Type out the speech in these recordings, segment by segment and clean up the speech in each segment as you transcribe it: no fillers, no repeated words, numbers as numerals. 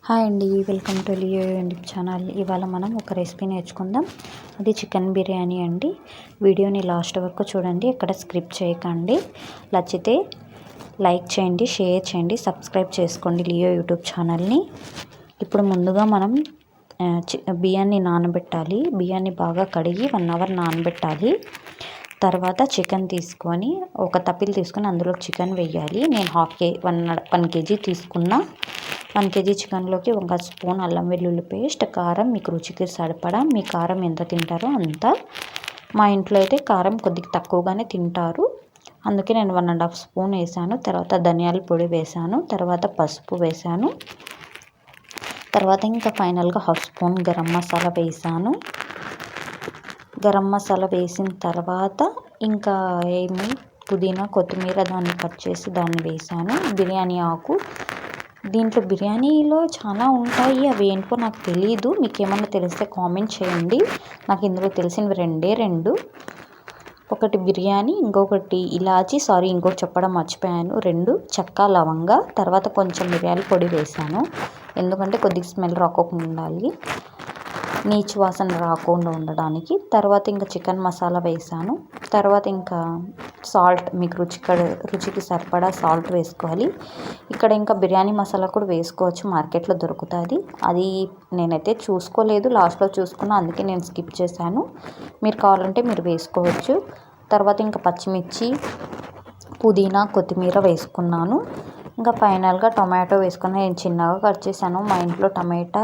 Hi అండి, welcome to Leo YouTube channel. ఇవాళ మనం ఒక రెసిపీ నేర్చుకుందాం. అది చికెన్ బిర్యానీ అండి. వీడియోని లాస్ట్ వరకు చూడండి, ఎక్కడ స్క్రిప్ట్ చేయకండి. నచ్చితే లైక్ చేయండి, షేర్ చేయండి, సబ్స్క్రైబ్ చేసుకోండి లియో యూట్యూబ్ ఛానల్ని. ఇప్పుడు ముందుగా మనం బియ్యాన్ని నానబెట్టాలి. బియ్యాన్ని బాగా కడిగి 1 అవర్ నానబెట్టాలి. తర్వాత చికెన్ తీసుకొని ఒక తప్పిల్ తీసుకొని అందులో చికెన్ వేయాలి. నేను 1 కేజీ తీసుకున్నా. 1 కేజీ చికెన్లోకి 1 స్పూన్ అల్లం వెల్లుల్లి పేస్ట్, కారం మీకు రుచికి సరిపడా, మీ కారం ఎంత తింటారో అంత. మా ఇంట్లో అయితే కారం కొద్దిగా తక్కువగానే తింటారు, అందుకే నేను 1.5 స్పూన్ వేసాను. తర్వాత ధనియాల పొడి వేసాను, తర్వాత పసుపు వేసాను, తర్వాత ఇంకా ఫైనల్గా 1/2 స్పూన్ గరం మసాలా వేసాను. గరం మసాలా వేసిన తర్వాత ఇంకా పుదీనా, కొత్తిమీర దాన్ని కట్ చేసి దాన్ని వేసాను. బిర్యానీ ఆకు, దీంట్లో బిర్యానీలో చాలా ఉంటాయి, అవి ఏంటో నాకు తెలీదు. మీకు ఏమన్నా తెలిస్తే కామెంట్ చేయండి. నాకు ఇందులో తెలిసినవి రెండు. ఒకటి బిర్యానీ, ఇంకొకటి ఇలాచి, ఇంకోటి చెప్పడం మర్చిపోయాను, 2 చెక్క లవంగా. తర్వాత కొంచెం మిరియాల పొడి వేసాను, ఎందుకంటే కొద్దిగా స్మెల్ రాకుండా ఉండాలి, నీచు వాసన రాకుండా ఉండడానికి. తర్వాత ఇంకా చికెన్ మసాలా వేసాను. తర్వాత ఇంకా సాల్ట్, మీకు రుచికి సరిపడా సాల్ట్ వేసుకోవాలి. ఇక్కడ ఇంకా బిర్యానీ మసాలా కూడా వేసుకోవచ్చు, మార్కెట్లో దొరుకుతుంది. అది నేనైతే చూసుకోలేదు, లాస్ట్లో చూసుకున్నా, అందుకే నేను స్కిప్ చేశాను. మీరు కావాలంటే మీరు వేసుకోవచ్చు. తర్వాత ఇంకా పచ్చిమిర్చి, పుదీనా, కొత్తిమీర వేసుకున్నాను. ఇంకా ఫైనల్గా టొమాటో వేసుకుని నేను చిన్నగా కట్ చేశాను. మా ఇంట్లో టమాటా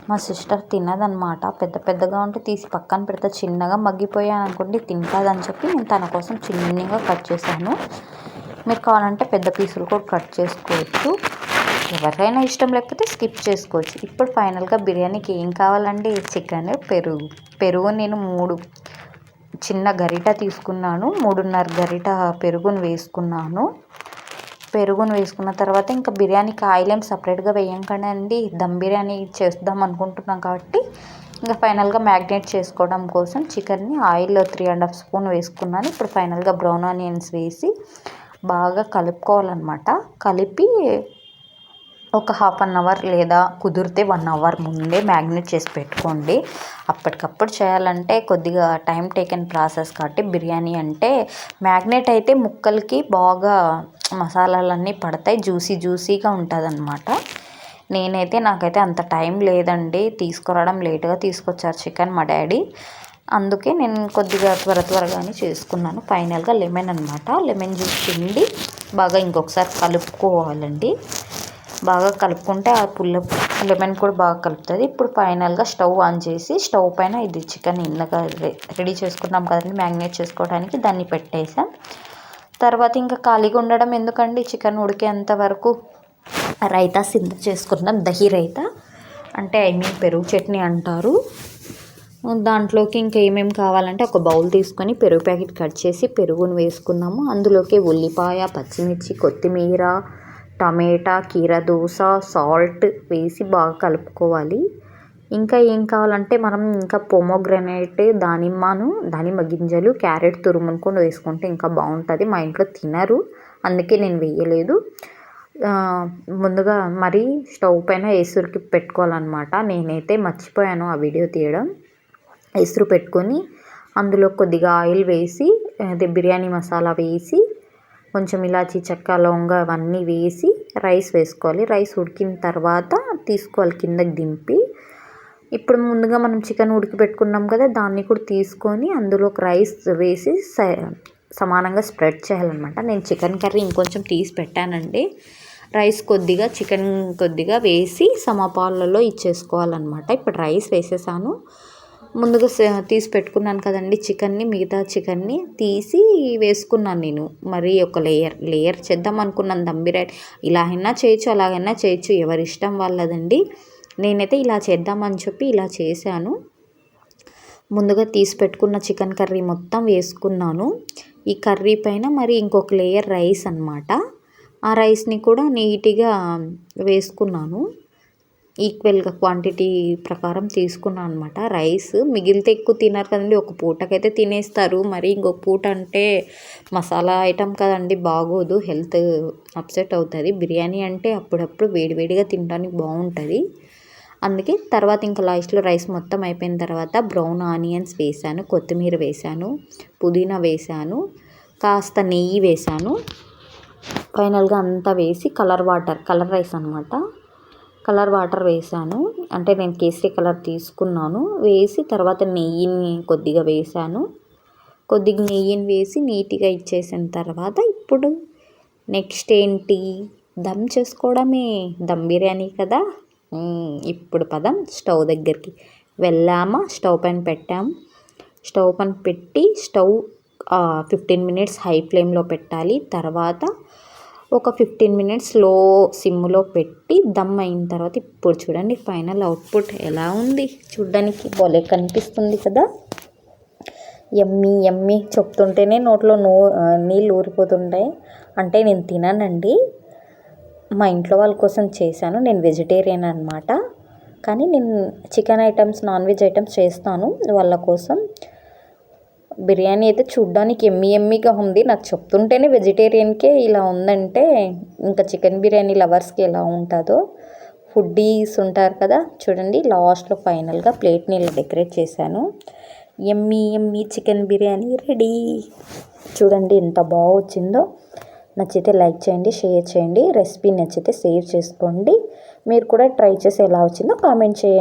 మా సిస్టర్ తినదనమాట, పెద్దగా ఉంటే తీసి పక్కన పెడితే, చిన్నగా మగ్గిపోయాను అనుకోండి తింటుందని చెప్పి నేను తన కోసం చిన్నగా కట్ చేశాను. మీరు కావాలంటే పెద్ద పీసులు కూడా కట్ చేసుకోవచ్చు, ఎవరికైనా ఇష్టం లేకపోతే స్కిప్ చేసుకోవచ్చు. ఇప్పుడు ఫైనల్గా బిర్యానీకి ఏం కావాలండి? చికెన్, పెరుగు నేను 3 చిన్న గరిట తీసుకున్నాను, 3.5 గరిట పెరుగును వేసుకున్నాను. పెరుగును వేసుకున్న తర్వాత ఇంకా బిర్యానీకి ఆయిల్ ఏం సపరేట్గా వేయం కదండి, దమ్ బిర్యానీ చేద్దాం అనుకుంటున్నాం కాబట్టి ఇంకా ఫైనల్గా మ్యాగ్నేట్ చేసుకోవడం కోసం చికెన్ని ఆయిల్లో 3.5 స్పూన్ వేసుకున్నాను. ఇప్పుడు ఫైనల్గా బ్రౌన్ ఆనియన్స్ వేసి బాగా కలుపుకోవాలన్నమాట. కలిపి ఒక 1/2 అవర్ లేదా కుదిరితే 1 అవర్ ముందే మ్యాగ్నేట్ చేసి పెట్టుకోండి. అప్పటికప్పుడు చేయాలంటే కొద్దిగా టైం టేకెన్ ప్రాసెస్ కాబట్టి బిర్యానీ అంటే మ్యాగ్నేట్ అయితే ముక్కలకి బాగా మసాలాలన్నీ పడతాయి, జ్యూసీగా ఉంటుంది అన్నమాట. నాకైతే అంత టైం లేదండి, తీసుకురావడం లేట్గా తీసుకొచ్చారు చికెన్ మా డాడీ, అందుకే నేను కొద్దిగా త్వరగానే చేసుకున్నాను. ఫైనల్గా లెమన్ జ్యూస్ పిండి బాగా ఇంకొకసారి కలుపుకోవాలండి. బాగా కలుపుకుంటే ఆ లెమన్ కూడా బాగా కలుపుతుంది. ఇప్పుడు ఫైనల్గా స్టవ్ ఆన్ చేసి స్టవ్ పైన ఇది చికెన్ ఇందాక రెడీ చేసుకున్నాం కదండి మ్యాగ్నేట్ చేసుకోవడానికి, దాన్ని పెట్టేసాం. తర్వాత ఇంకా ఖాళీగా ఉండడం ఎందుకండి, చికెన్ ఉడికేంత వరకు రైతా సిద్ధం చేసుకున్నాం. దహి రైతా అంటే పెరుగు చట్నీ అంటారు. దాంట్లోకి ఇంకా ఏమేమి కావాలంటే ఒక బౌల్ తీసుకొని పెరుగు ప్యాకెట్ కట్ చేసి పెరుగును వేసుకున్నాము. అందులోకి ఉల్లిపాయ, పచ్చిమిర్చి, కొత్తిమీర, టమాటా, కీర దోస, సాల్ట్ వేసి బాగా కలుపుకోవాలి. ఇంకా ఏం కావాలంటే మనం ఇంకా పొమోగ్రనేట్, దానిమ్మ గింజలు, క్యారెట్ తురుముకొని వేసుకుంటే ఇంకా బాగుంటుంది. మా ఇంట్లో తినరు, అందుకే నేను వేయలేదు. ముందుగా మరి స్టవ్ పైన ఎసురుకి పెట్టుకోవాలన్నమాట. నేనైతే మర్చిపోయాను ఆ వీడియో తీయడం. ఎసురు పెట్టుకొని అందులో కొద్దిగా ఆయిల్ వేసి బిర్యానీ మసాలా వేసి కొంచెం ఇలాచి, చెక్క, లవంగా అవన్నీ వేసి రైస్ వేసుకోవాలి. రైస్ ఉడికిన తర్వాత తీసుకోవాలి కిందకి దింపి. ఇప్పుడు ముందుగా మనం చికెన్ ఉడికిపెట్టుకున్నాం కదా, దాన్ని కూడా తీసుకొని అందులోకి రైస్ వేసి సమానంగా స్ప్రెడ్ చేయాలన్నమాట. నేను చికెన్ కర్రీ ఇంకొంచెం తీసి పెట్టానండి. రైస్ కొద్దిగా, చికెన్ కొద్దిగా వేసి సమపాలలో ఇచ్చేసుకోవాలన్నమాట. ఇప్పుడు రైస్ వేసేసాను. ముందుగా తీసి పెట్టుకున్నాను కదండి మిగతా చికెన్ని తీసి వేసుకున్నాను నేను. మరి ఒక లేయర్ చేద్దాం అనుకున్నాను దమ్ బిర్యానీ. ఇలా అయినా చేయొచ్చు, అలాగైనా చేయొచ్చు, ఎవరి ఇష్టం వాళ్ళదండి. నేనైతే ఇలా చేద్దామని చెప్పి ఇలా చేశాను. ముందుగా తీసి పెట్టుకున్న చికెన్ కర్రీ మొత్తం వేసుకున్నాను. ఈ కర్రీ పైన మరి ఇంకొక లేయర్ రైస్ అన్నమాట. ఆ రైస్ని కూడా నీట్గా వేసుకున్నాను. ఈక్వల్గా క్వాంటిటీ ప్రకారం తీసుకున్నాను అనమాట. రైస్ మిగిలితే ఎక్కువ తినరు కదండి, ఒక పూటకైతే తినేస్తారు. మరి ఇంకొక పూట అంటే మసాలా ఐటమ్ కదండి, బాగోదు, హెల్త్ అప్సెట్ అవుతుంది. బిర్యానీ అంటే అప్పుడప్పుడు వేడివేడిగా తినడానికి బాగుంటుంది. అందుకే తర్వాత ఇంకా లాస్ట్లో రైస్ మొత్తం అయిపోయిన తర్వాత బ్రౌన్ ఆనియన్స్ వేసాను, కొత్తిమీర వేసాను, పుదీనా వేసాను, కాస్త నెయ్యి వేసాను. ఫైనల్గా అంతా వేసి కలర్ రైస్ అనమాట, కలర్ వాటర్ వేసాను. అంటే నేను కేసరి కలర్ తీసుకున్నాను. వేసి తర్వాత నెయ్యిని కొద్దిగా వేసాను. కొద్దిగా నెయ్యిని వేసి నీట్గా ఇచ్చేసిన తర్వాత ఇప్పుడు నెక్స్ట్ ఏంటి, దమ్ చేసుకోవడమే. దమ్ బిర్యానీ కదా. ఇప్పుడు పదం స్టవ్ దగ్గరికి వెళ్ళామా, స్టవ్ పైన పెట్టాము. స్టవ్ పైన పెట్టి 15 మినిట్స్ హై ఫ్లేమ్లో పెట్టాలి. తర్వాత ఒక 15 మినిట్స్ సిమ్లో పెట్టి దమ్ అయిన తర్వాత ఇప్పుడు చూడండి ఫైనల్ అవుట్పుట్ ఎలా ఉంది. చూడడానికి భలే కనిపిస్తుంది కదా. యమ్మీ యమ్మీ చెప్తుంటేనే నోట్లో నీళ్ళు ఊరిపోతుంటాయి. అంటే నేను తినానండి, మా ఇంట్లో వాళ్ళ కోసం చేశాను. నేను వెజిటేరియన్ అనమాట, కానీ నేను chicken items, non veg items చేస్తాను వాళ్ళ కోసం. బిర్యానీ అయితే చూడ్డానికి ఎమ్మీగా ఉంది. నాకు చెప్తుంటేనే వెజిటేరియన్కే ఇలా ఉందంటే ఇంకా చికెన్ బిర్యానీ లవర్స్కి ఎలా ఉంటుందో. ఫుడ్డీస్ ఉంటారు కదా. చూడండి లాస్ట్లో ఫైనల్గా ప్లేట్ని ఇలా డెకరేట్ చేశాను. యమ్మీ చికెన్ బిర్యానీ రెడీ. చూడండి ఎంత బాగా వచ్చిందో. నచ్చితే లైక్ చేయండి, షేర్ చేయండి. రెసిపీ నచ్చితే సేవ్ చేసుకోండి. మీరు కూడా ట్రై చేసి ఎలా వచ్చిందో కామెంట్ చేయండి.